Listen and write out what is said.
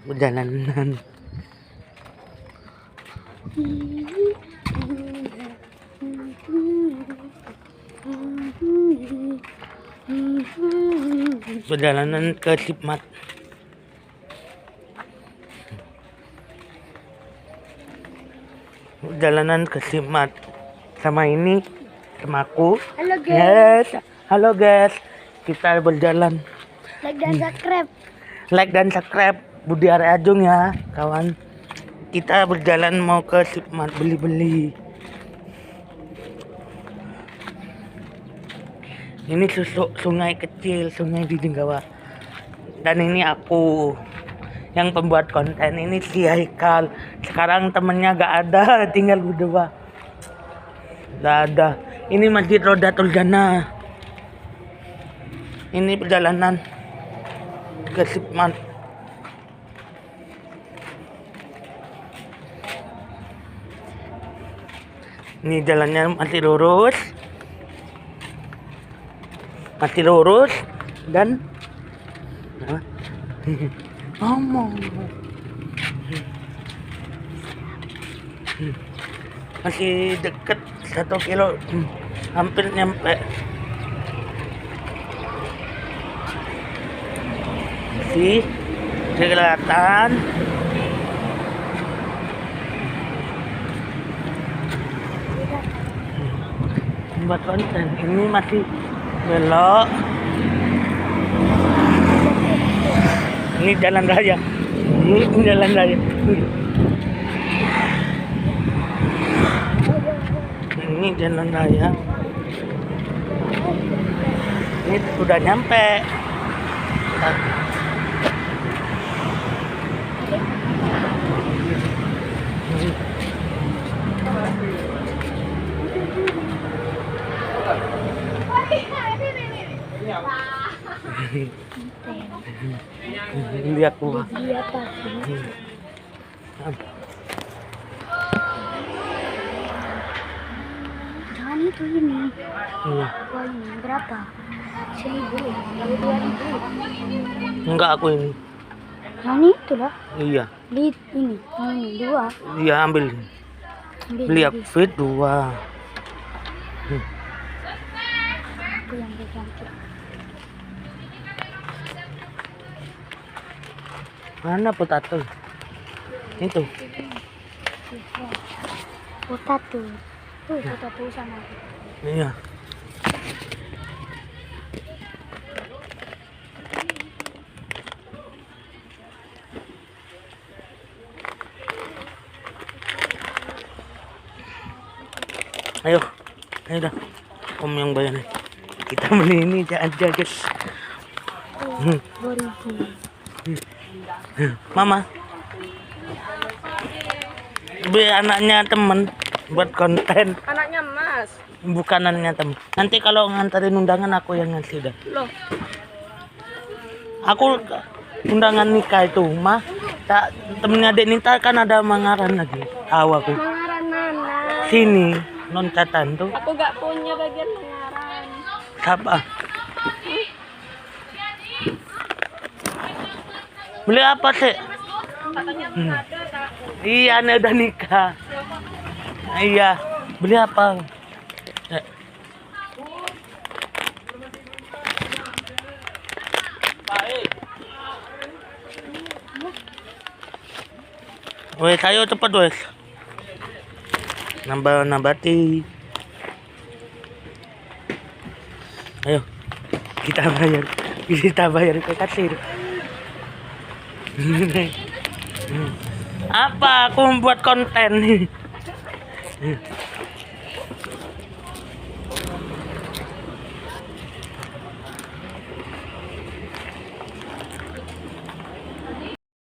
Perjalanan. Perjalanan ke Sipmat. Perjalanan ke Sipmat sama ini sama aku. Halo guys. Yes. Halo guys. Kita berjalan. Like dan subscribe. Like dan subscribe Budi Arya Ajung ya, kawan. Kita berjalan mau ke Sipmat beli-beli. Ini sungai kecil, sungai di Jenggawa. Dan ini aku yang pembuat konten. Ini si Haikal. Sekarang temennya gak ada, tinggal berdua. Gak ada. Ini Masjid Rodatul Jannah. Ini perjalanan ke Sipmat. Ini jalannya masih lurus. Dan ngomong masih deket 1 kilo, hampir nyampe. Masih kelihatan. Buat konten ini masih belok. Ini jalan raya. Ini jalan raya. Ini jalan raya. Ini sudah nyampe. Lihat gua. Jangan itu ini. Iya. Wah, ini berapa? 1.000 lalu 2.000. Enggak aku ini. Nah, ini itu lah. Iya. Beli ini. Ini 2. Iya ambil. Beli aku fit 2. Itu yang cantik. Mana potato? Itu. Potato. Tuh, potato sana. Iya. Ayo dah. Om yang bayar nih. Kita beli ini aja guys. 2.000. Mama. Beli anaknya temen buat konten. Anaknya Mas. Bukan anaknya temen. Nanti kalau nganterin undangan aku yang ngasih dah. Loh, Aku undangan nikah itu mah. Tak temennya Dek Nita kan ada Mangaran lagi. Tahu aku. Mangaran mana? Sini loncatan tuh. Aku gak punya bagian Mangaran. Siapa? Beli apa sih? Katanya ada tak? Iya, ane udah nikah. Iya, beli apa? Wes, ayo cepet wes. Nambati. Ayo, kita bayar ke kasir. Apa aku membuat konten?